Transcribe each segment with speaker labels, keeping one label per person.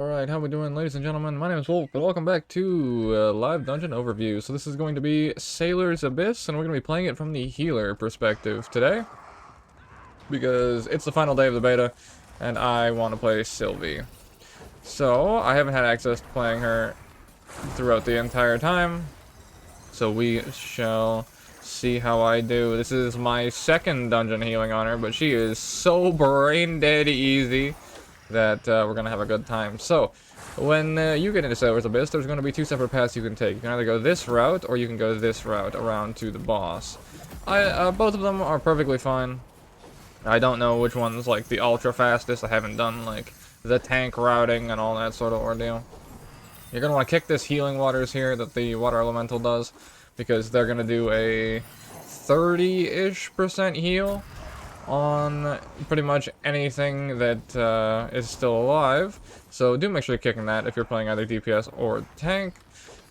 Speaker 1: Alright, how we doing, ladies and gentlemen? My name is Wolf, but welcome back to Live Dungeon Overview. So this is going to be Sailor's Abyss, and we're going to be playing it from the healer perspective today. Because it's the final day of the beta, and I want to play Sylvie. So, I haven't had access to playing her throughout the entire time. So we shall see how I do. This is my second dungeon healing on her, but she is so brain dead easy that we're going to have a good time. So, when you get into Sailor's Abyss, there's going to be two separate paths you can take. You can either go this route, or you can go this route around to the boss. Both of them are perfectly fine. I don't know which one's, like, the ultra fastest. I haven't done, like, the tank routing and all that sort of ordeal. You're going to want to kick this healing waters here that the water elemental does, because they're going to do a 30-ish% heal on pretty much anything that is still alive. So do make sure you're kicking that if you're playing either DPS or tank.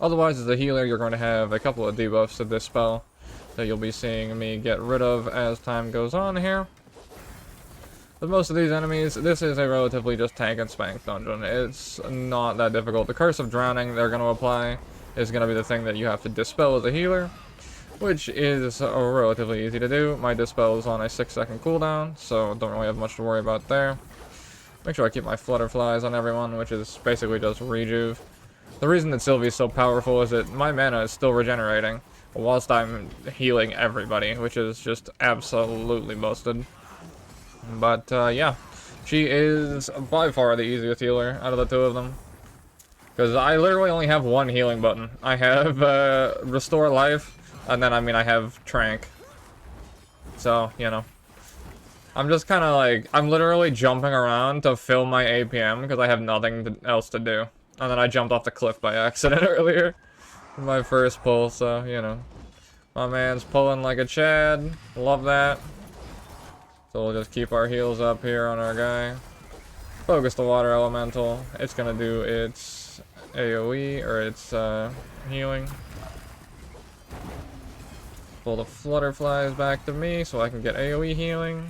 Speaker 1: Otherwise, as a healer, you're going to have a couple of debuffs to this spell that you'll be seeing me get rid of as time goes on here. With most of these enemies, this is a relatively just tank and spank dungeon. It's not that difficult. The Curse of Drowning they're going to apply is going to be the thing that you have to dispel as a healer, which is relatively easy to do. My dispel is on a 6-second cooldown, so don't really have much to worry about there. Make sure I keep my flutterflies on everyone, which is basically just rejuve. The reason that Sylvie is so powerful is that my mana is still regenerating, whilst I'm healing everybody, which is just absolutely busted. But, yeah. She is by far the easiest healer out of the two of them. Because I literally only have one healing button. I have, Restore Life, and then, I have Trank. So, you know. I'm just kind of like, I'm literally jumping around to fill my APM because I have nothing else to do. And then I jumped off the cliff by accident earlier. In my first pull, so, you know. My man's pulling like a Chad. Love that. So we'll just keep our heals up here on our guy. Focus the water elemental. It's gonna do its AoE, or its healing. Pull the flutterflies back to me so I can get AoE healing.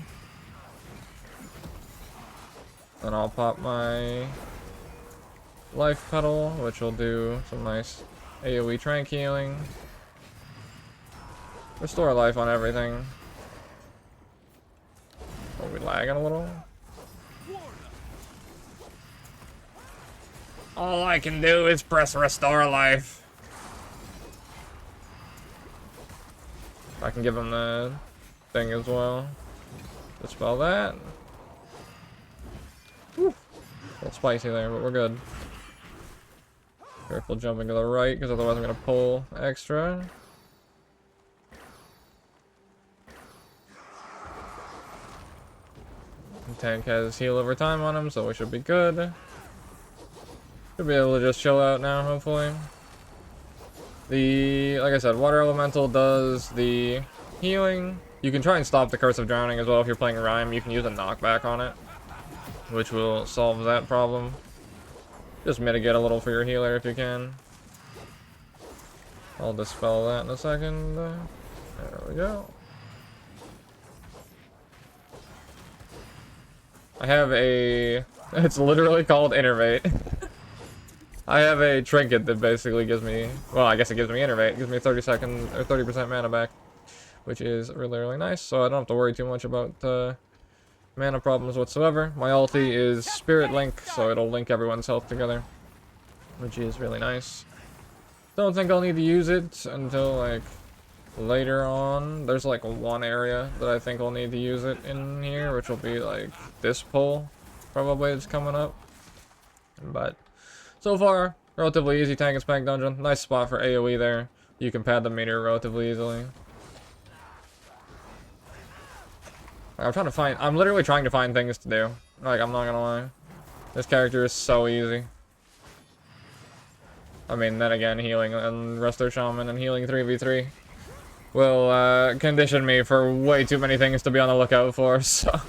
Speaker 1: Then I'll pop my life petal, which will do some nice AoE trank healing. Restore life on everything. Are we lagging a little? All I can do is press restore life. I can give him the thing as well. Dispel that. Whew. A little spicy there, but we're good. Careful jumping to the right, because otherwise I'm going to pull extra. The tank has heal over time on him, so we should be good. Should be able to just chill out now, hopefully. Like I said, water elemental does the healing. You can try and stop the Curse of Drowning as well if you're playing Rhyme. You can use a knockback on it, which will solve that problem. Just mitigate a little for your healer if you can. I'll dispel that in a second. There we go. I have a... It's literally called Innervate. I have a trinket that basically gives me... Well, I guess it gives me Innervate. It gives me 30% mana back, which is really, really nice. So I don't have to worry too much about mana problems whatsoever. My ulti is Spirit Link, so it'll link everyone's health together, which is really nice. Don't think I'll need to use it until, like, later on. There's, like, one area that I think I'll need to use it in here, which will be, like, this pull, probably, that's coming up. But so far, relatively easy tank and spank dungeon. Nice spot for AoE there. You can pad the meter relatively easily. I'm literally trying to find things to do. Like, I'm not gonna lie. This character is so easy. I mean, then again, healing and Resto Shaman and healing 3v3 will condition me for way too many things to be on the lookout for, so.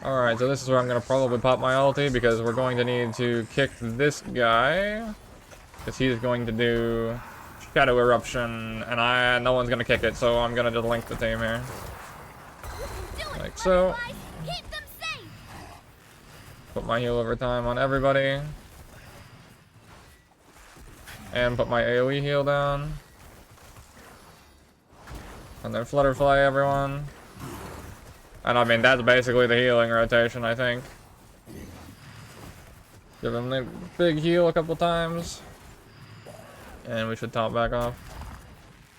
Speaker 1: Alright, so this is where I'm going to probably pop my ulti, because we're going to need to kick this guy. Because he's going to do Shadow Eruption, and no one's going to kick it, so I'm going to just link the team here. Like so. Put my heal over time on everybody. And put my AoE heal down. And then Flutterfly everyone. And I mean, that's basically the healing rotation, I think. Give him the big heal a couple times. And we should top back off.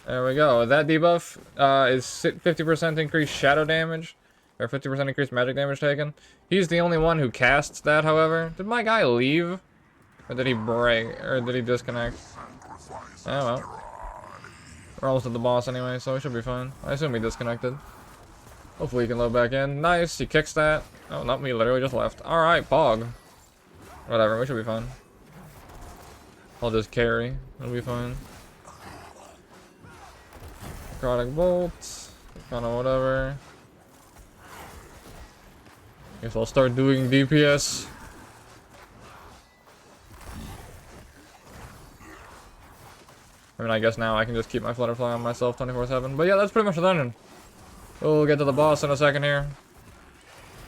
Speaker 1: There we go. That debuff is 50% increased shadow damage. Or 50% increased magic damage taken. He's the only one who casts that, however. Did my guy leave? Or did he break? Or did he disconnect? Oh well. We're almost at the boss anyway, so we should be fine. I assume he disconnected. Hopefully he can load back in. Nice, he kicks that. Oh, not me, literally just left. Alright, Pog. Whatever, we should be fine. I'll just carry. It'll be fine. Necrotic Bolt. Kinda whatever. Guess I'll start doing DPS. I mean, I guess now I can just keep my Flutterfly on myself 24/7. But yeah, that's pretty much the dungeon. We'll get to the boss in a second here.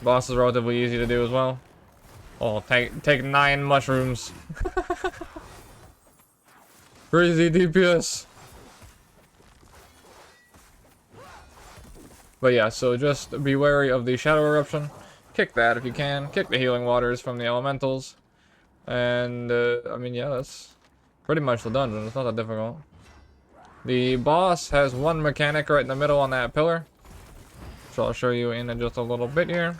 Speaker 1: Boss is relatively easy to do as well. Oh, take 9 mushrooms. Crazy DPS. But yeah, so just be wary of the Shadow Eruption. Kick that if you can. Kick the Healing Waters from the Elementals. And, I mean, yeah, that's pretty much the dungeon. It's not that difficult. The boss has one mechanic right in the middle on that pillar. So I'll show you in just a little bit here.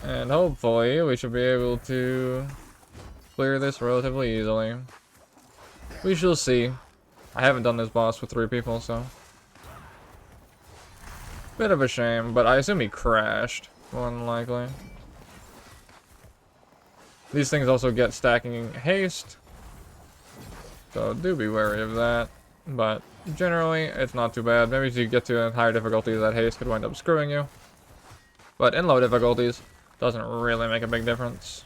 Speaker 1: And hopefully we should be able to clear this relatively easily. We shall see. I haven't done this boss with 3 people, so. Bit of a shame, but I assume he crashed, more than likely. These things also get stacking haste. So do be wary of that. But generally, it's not too bad. Maybe if you get to higher difficulties, that haste could wind up screwing you. But in low difficulties, doesn't really make a big difference.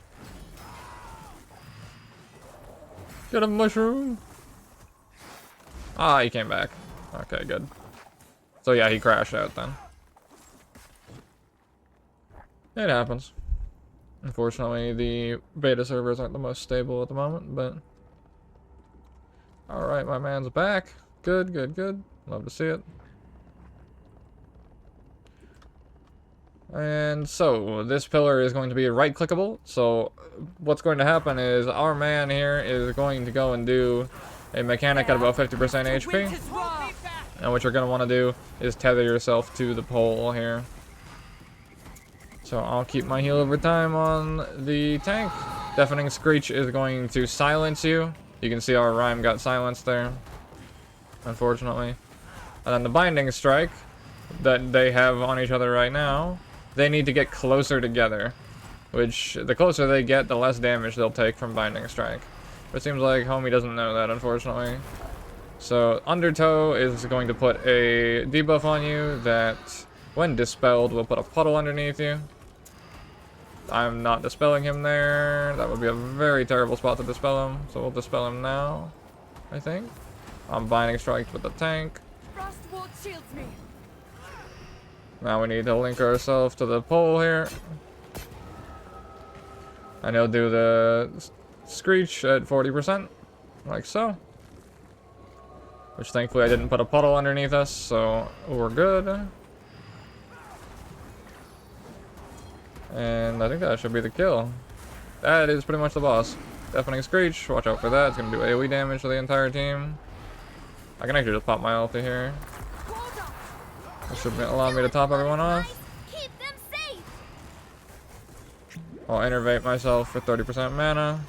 Speaker 1: Get a mushroom! Ah, he came back. Okay, good. So yeah, he crashed out then. It happens. Unfortunately, the beta servers aren't the most stable at the moment, but... Alright, my man's back. Good, good, good. Love to see it. And so, this pillar is going to be right-clickable. So, what's going to happen is our man here is going to go and do a mechanic at about 50% HP. And what you're going to want to do is tether yourself to the pole here. So I'll keep my heal over time on the tank. Deafening Screech is going to silence you. You can see our rhyme got silenced there, unfortunately. And then the Binding Strike that they have on each other right now, they need to get closer together. Which, the closer they get, the less damage they'll take from Binding Strike. But it seems like Homie doesn't know that, unfortunately. So, Undertow is going to put a debuff on you that, when dispelled, will put a puddle underneath you. I'm not dispelling him there. That would be a very terrible spot to dispel him. So we'll dispel him now, I think. I'm Binding Strike with the tank.
Speaker 2: Frost ward shields me.
Speaker 1: Now we need to link ourselves to the pole here. And he'll do the Screech at 40%, like so. Which thankfully I didn't put a puddle underneath us, so we're good. And I think that should be the kill. That is pretty much the boss. Deafening Screech, watch out for that. It's going to do AoE damage to the entire team. I can actually just pop my ulti here. This should allow me to top everyone off.
Speaker 2: Keep them safe.
Speaker 1: I'll innervate myself for 30% mana.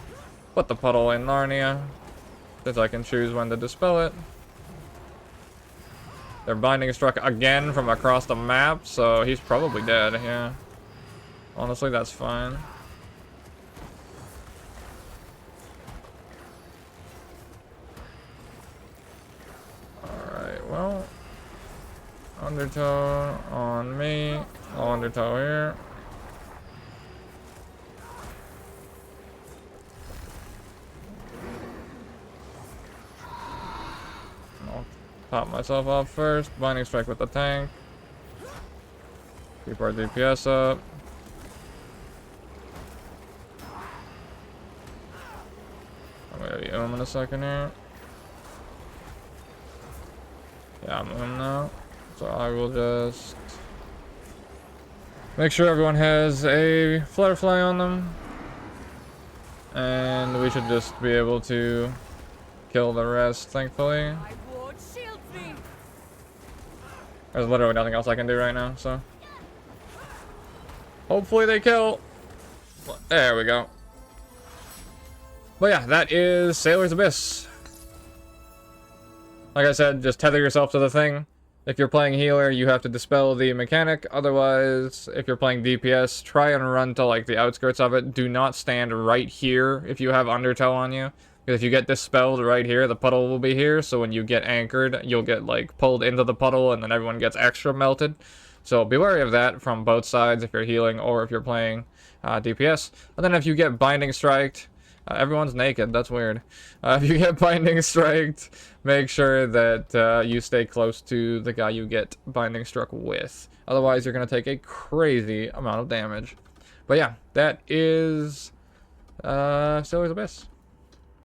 Speaker 1: Put the puddle in Narnia, since I can choose when to dispel it. They're Binding Struck again from across the map, so he's probably dead, yeah. Honestly, that's fine. Alright, well. Undertow on me. I'll Undertow here. I'll top myself off first. Binding Strike with the tank. Keep our DPS up. him in a second here. Yeah, I'm him now. So I will just make sure everyone has a Flutterfly on them. And we should just be able to kill the rest, thankfully.
Speaker 2: My ward shields me.
Speaker 1: There's literally nothing else I can do right now, so. Hopefully they kill. There we go. But yeah, that is Sailor's Abyss. Like I said, just tether yourself to the thing. If you're playing healer, you have to dispel the mechanic. Otherwise, if you're playing DPS, try and run to like the outskirts of it. Do not stand right here if you have Undertow on you. Because if you get dispelled right here, the puddle will be here. So when you get anchored, you'll get like pulled into the puddle and then everyone gets extra melted. So be wary of that from both sides if you're healing or if you're playing DPS. And then if you get Binding Striked, everyone's naked, that's weird. If you get Binding Striked, make sure that you stay close to the guy you get Binding Struck with. Otherwise, you're going to take a crazy amount of damage. But yeah, that is Sailor's Abyss.